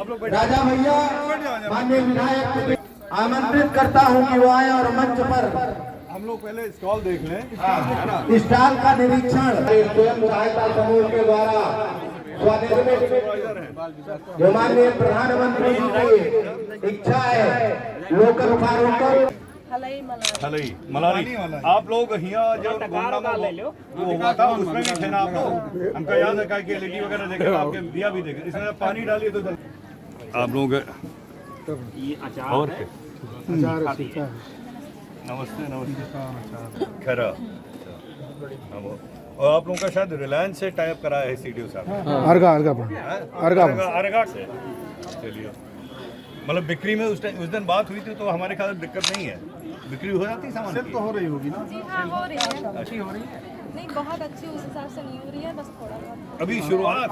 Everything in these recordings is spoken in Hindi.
राजा भैया माननीय विधायक आमंत्रित करता हूं कि वो आए और मंच पर हम लोग पहले स्टॉल देख लें। स्टॉल का निरीक्षण स्वयं सहायता समूह के द्वारा जो माननीय प्रधानमंत्री जी की इच्छा है लोकल फार्म हलई मलानी आप लोग यहाँ जो वो हुआ था उसमें भी थे ना आप लोग। हमका याद है कि एलईडी वगैरह देखे आपके दिया भी देखे इसमें पानी डालिए तो आप लोग और नमस्ते नमस्ते खैर और आप लोगों का शायद रिलायंस से टाइप करा है सीडीओ साहब। अर्गा से चलिए मतलब बिक्री में उस दिन बात हुई थी तो हमारे ख्याल दिक्कत नहीं है। बिक्री हो जाती है सामान तो हो रही होगी ना। जी हाँ हो रही है। अच्छी हो रही है नहीं बहुत अच्छी उस हिसाब से नहीं हो रही है बस थोड़ा बहुत अभी शुरुआत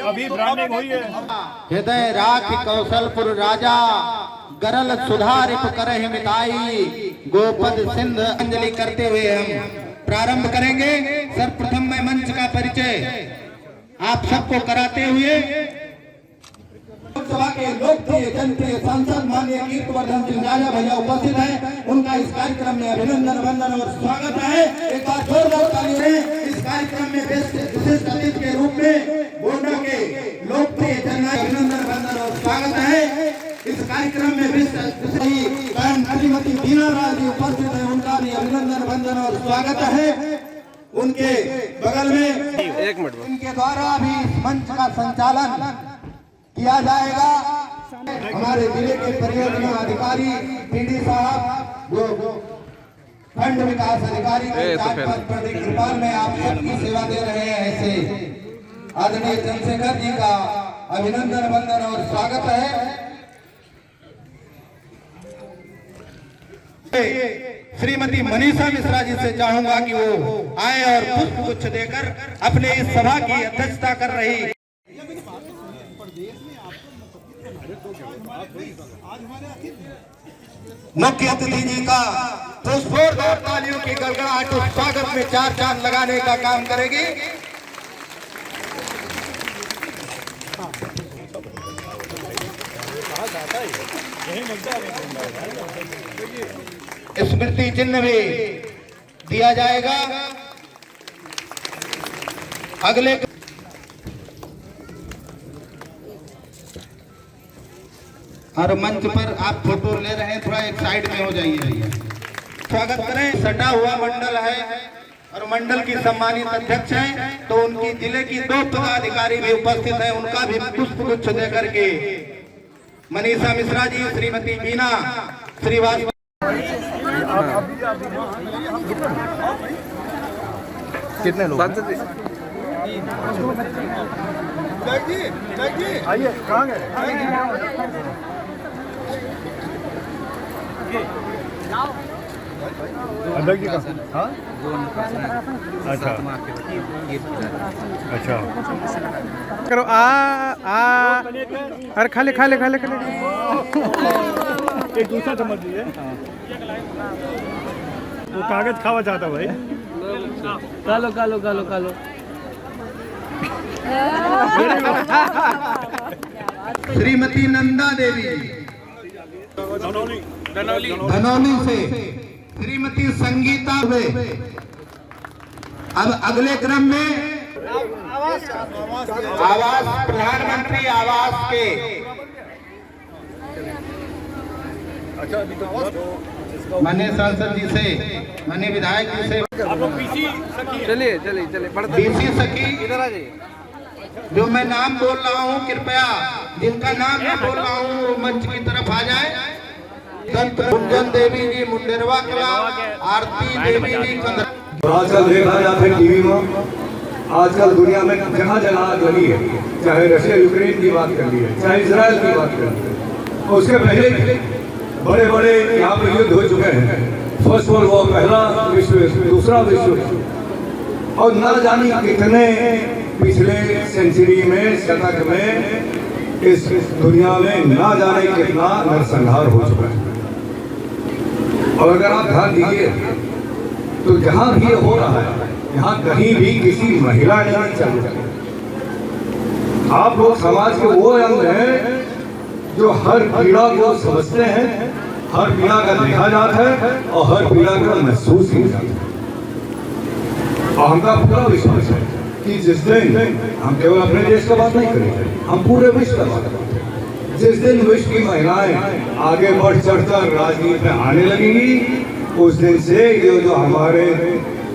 अभी ब्रांडिंग हुई है। हृदय राख कौशलपुर राजा गरल सुधार करहि मिताई गोपद सिंध अंजलि करते हुए हम प्रारंभ करेंगे। सर्वप्रथम मैं मंच का परिचय आप सबको कराते हुए लोकसभा के लोकप्रिय जनप्रिय सांसद माननीय कीर्तिवर्धन सिंह राजा भैया उपस्थित हैं। उनका इस कार्यक्रम में अभिनंदन वंदन और स्वागत है। एक बार जोरदार ताली दें। इस कार्यक्रम में विशिष्ट अतिथि के रूप में गोंडा के लोकप्रिय जननायक अभिनंदन वंदन और स्वागत है। इस कार्यक्रम में श्रीमती बीना राज जी उपस्थित है। उनका भी अभिनंदन वंदन और स्वागत है। उनके बगल में एक मिनट उनके द्वारा भी मंच का संचालन किया जाएगा। हमारे जिले के परियोजना अधिकारी पीडी साहब जो खंड विकास अधिकारी कृपाल में आप सबकी सेवा दे रहे हैं ऐसे आदरणीय चंद्रशेखर जी का अभिनंदन वंदन और स्वागत है। श्रीमती मनीषा मिश्रा जी से चाहूंगा कि वो आए और पुष्प गुच्छ देकर अपने इस सभा की अध्यक्षता कर रही मुख्य अतिथि जी का तो जोरदार तालियों की गड़गड़ाहट उस स्वागत में चार चांद लगाने का काम करेगी। स्मृति चिन्ह भी दिया जाएगा। अगले और मंच पर आप फोटो ले रहे हैं थोड़ा एक साइड में हो जाइए। स्वागत करें। सटा हुआ मंडल है और मंडल की सम्मानित अध्यक्ष हैं तो उनकी जिले की 2 पदाधिकारी भी उपस्थित हैं। उनका भी पुष्प गुच्छ देकर के मनीषा मिश्रा जी श्रीमती बीना श्रीवास्तव कितने लोग आइए कहाँ गए अध्यक्ष जी का हाँ अच्छा अच्छा करो अरे खाले एक दूसरा समझ लीजिए वो कागज खावा चाहता भाई। कालो श्रीमती नंदा देवी धनौली से श्रीमती संगीता हुए। अब अगले क्रम में आवास प्रधानमंत्री आवास के माननीय सांसद जी से माननीय विधायक जी से चलिए डीसी सखी इधर आ जाइए। जो मैं नाम बोल रहा हूँ कृपया जिनका नाम मैं बोल रहा हूँ मंच की तरफ आ जाए। गुंजन देवी जी मुंडेरवा कला आरती देवी जी आजकल देखा जाता है टीवी में आजकल दुनिया में जहाँ जहाँ आग लगी है चाहे रशिया यूक्रेन की बात कर ली है चाहे इजराइल की बात कर ली है और उसके पहले बड़े बड़े यहाँ पर युद्ध हो चुके हैं। फर्स्ट वर्ल्ड वॉर पहला विश्व युद्ध दूसरा विश्व युद्ध और न जाने कितने पिछले सेंचुरी में शतक में इस दुनिया में न जाने कितना नरसंहार हो चुका है। और अगर आप ध्यान दीजिए तो जहाँ भी ये हो रहा है यहाँ कहीं भी किसी महिला ने नहीं चल रही। आप लोग समाज के वो अंग हैं जो हर पीड़ा को समझते हैं, हर पीड़ा का देखा जाता है और हर पीड़ा का महसूस किया जाता है। और हमका पूरा विश्वास है कि जिस दिन हम केवल अपने देश का बात नहीं करेंगे, हम पूरे विश्व का बात करेंगे। जिस दिन विश्व की महिलाएं आगे बढ़ चढ़कर राजनीति में आने लगेंगी, उस दिन से ये जो हमारे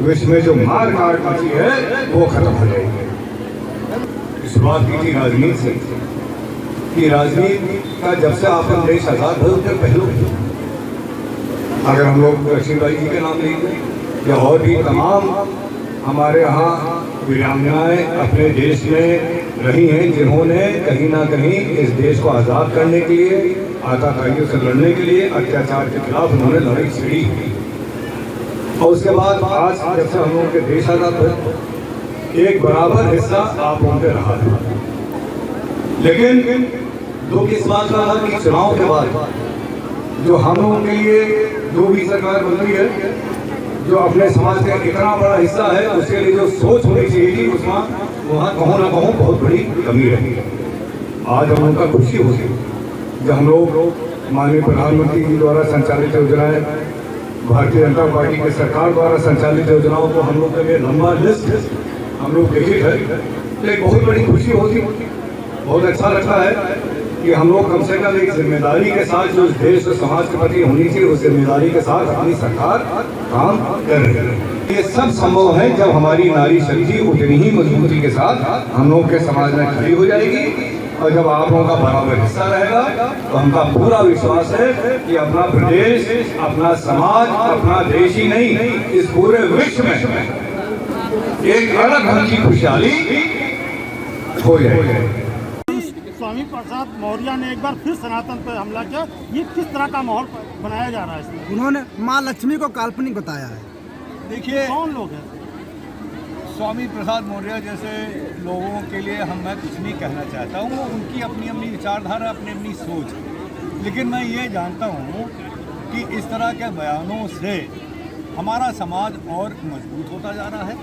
विश्व में जो मार काट मची है वो खत्म हो जाएगी। शुरुआत की थी राजनीति से कि राजनीति का जब से आपका देश आजाद हुआ उसके पहले, अगर हम लोग लक्ष्मी बाई जी के नाम लेंगे या और भी तमाम हमारे यहाँ वीरांगनाएं अपने देश में रही हैं, जिन्होंने कहीं ना कहीं इस देश को आज़ाद करने के लिए, आतंकवादियों से लड़ने के लिए, अत्याचार के खिलाफ उन्होंने लड़ाई छिड़ी। और उसके बाद आज जब से हम लोगों के देश आज़ाद हुए, एक बराबर हिस्सा आप लोगों के रहा है। लेकिन दुख इस बात का था कि चुनाव के बाद जो हम लोगों के लिए जो भी सरकार बन रही है, जो अपने समाज का इतना बड़ा हिस्सा है, उसके लिए जो सोच होनी चाहिए थी उसमें वहाँ कहूँ ना कहूँ बहुत बड़ी कमी रही। आज हम लोगों का खुशी होगी जब हम लोग माननीय प्रधानमंत्री जी द्वारा संचालित योजनाएं, भारतीय जनता पार्टी की सरकार द्वारा संचालित योजनाओं को हम लोग के लिए लंबा लिस्ट हम लोग देखे थे, तो एक बहुत बड़ी खुशी होती, बहुत अच्छा लगता है कि हम लोग कम से कम एक जिम्मेदारी के साथ जो देश और समाज के प्रति होनी चाहिए उस जिम्मेदारी के साथ अपनी सरकार काम कर रही है। ये सब संभव है जब हमारी नारी शक्ति उतनी ही मजबूती के साथ हम लोग के समाज में खड़ी हो जाएगी और जब आप लोगों का बराबर हिस्सा रहेगा तो हमका पूरा विश्वास है कि अपना प्रदेश, अपना समाज, अपना देश ही नहीं, इस पूरे विश्व में एक अलग ढंग की खुशहाली हो जाएगी। स्वामी प्रसाद मौर्य ने एक बार फिर सनातन पर हमला किया, ये किस तरह का माहौल बनाया जा रहा है इसमें? उन्होंने माँ लक्ष्मी को काल्पनिक बताया है। देखिए, कौन लोग हैं? स्वामी प्रसाद मौर्य जैसे लोगों के लिए मैं कुछ नहीं कहना चाहता हूँ, उनकी अपनी अपनी विचारधारा, अपनी अपनी सोच। लेकिन मैं ये जानता हूँ कि इस तरह के बयानों से हमारा समाज और मजबूत होता जा रहा है।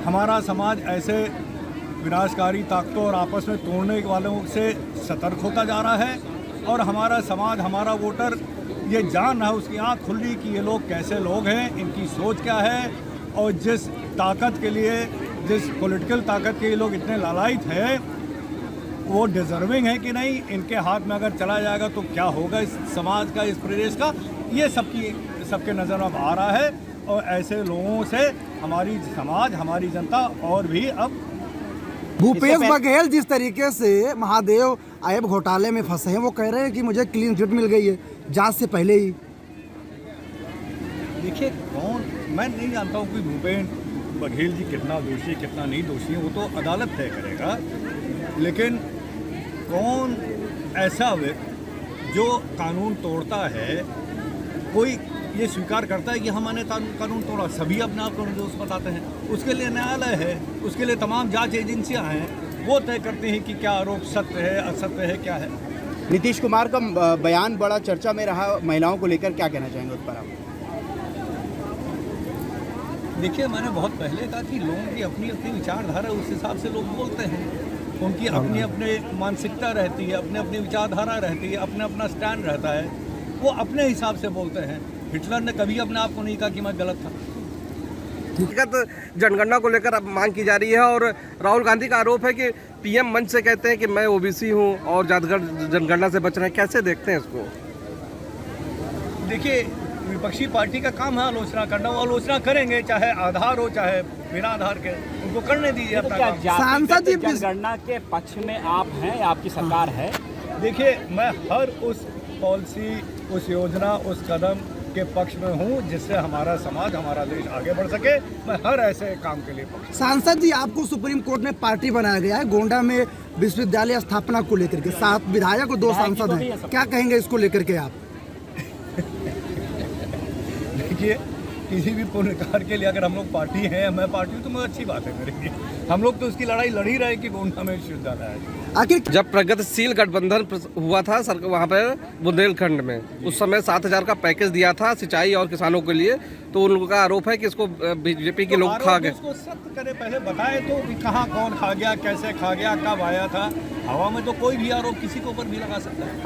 हमारा समाज ऐसे विनाशकारी ताकतों और आपस में तोड़ने वालों से सतर्क होता जा रहा है और हमारा समाज, हमारा वोटर ये जान रहा है, उसकी आँख खुल रही कि ये लोग कैसे लोग हैं, इनकी सोच क्या है और जिस ताकत के लिए, जिस पॉलिटिकल ताकत के ये लोग इतने लालायित हैं, वो डिज़र्विंग है कि नहीं, इनके हाथ में अगर चला जाएगा तो क्या होगा इस समाज का, इस प्रदेश का, ये सबके नज़र में आ रहा है। और ऐसे लोगों से हमारी समाज, हमारी जनता और भी अब भूपेश बघेल जिस तरीके से महादेव आयब घोटाले में फंसे हैं, वो कह रहे हैं कि मुझे क्लीन चिट मिल गई है जांच से पहले ही। देखिए, मैं नहीं जानता हूँ कि भूपेश बघेल जी कितना दोषी कितना नहीं दोषी है, वो तो अदालत तय करेगा। लेकिन कौन ऐसा व्यक्ति जो कानून तोड़ता है, कोई ये स्वीकार करता है कि हमने कानून तोड़ा, सभी अपने आप को निर्दोष बताते हैं। उसके लिए न्यायालय है, उसके लिए तमाम जांच एजेंसियां हैं, वो तय करते हैं कि क्या आरोप सत्य है, असत्य है, क्या है। नीतीश कुमार का बयान बड़ा चर्चा में रहा, महिलाओं को लेकर क्या कहना चाहेंगे उस पर आप? देखिए, मैंने बहुत पहले कहा कि लोगों की अपनी अपनी विचारधारा, उस हिसाब से लोग बोलते हैं, उनकी अपनी अपनी मानसिकता रहती है, अपनी अपनी विचारधारा रहती है, अपना अपना स्टैंड रहता है, वो अपने हिसाब से बोलते हैं। हिटलर ने कभी अपने आप को नहीं कहा कि मैं गलत था। व्यक्तिगत जनगणना को लेकर अब मांग की जा रही है और राहुल गांधी का आरोप है कि पीएम मंच से कहते हैं कि मैं ओबीसी हूं और जातिगत जनगणना से बच रहे हैं। कैसे देखते हैं इसको? देखिए, विपक्षी पार्टी का काम है आलोचना करना, वो आलोचना करेंगे, चाहे आधार हो चाहे बिना आधार के, उनको करने दीजिए अपना काम। सांसद जी जनगणना के पक्ष में आप हैं, आपकी सरकार है? देखिए, मैं हर उस पॉलिसी, उस योजना, उस कदम के पक्ष में हूँ जिससे हमारा समाज, हमारा देश आगे बढ़ सके। मैं हर ऐसे काम के लिए पक्ष। सांसद जी, आपको सुप्रीम कोर्ट में पार्टी बनाया गया है गोंडा में विश्वविद्यालय स्थापना को लेकर के, 7 विधायक और 2 सांसद हैं, क्या कहेंगे इसको लेकर के आप? देखिए, किसी भी पुण्य कार्य के लिए अगर हम लोग पार्टी हैं, मैं पार्टी हूँ, तो मैं अच्छी बात है मेरे लिए। हम लोग तो उसकी लड़ाई लड़ ही रहे कि गोंडा में शौचालय है। आखिर जब प्रगतिशील गठबंधन हुआ था सर वहाँ पर बुंदेलखंड में, उस समय 7,000 का पैकेज दिया था सिंचाई और किसानों के लिए, तो उन लोगों का आरोप है कि इसको बीजेपी के लोग खा गए। उसको सत्य करे, पहले बताए तो कि कहाँ कौन खा गया, कैसे खा गया, कब आया था। हवा में तो कोई भी आरोप किसी के ऊपर भी लगा सकता है।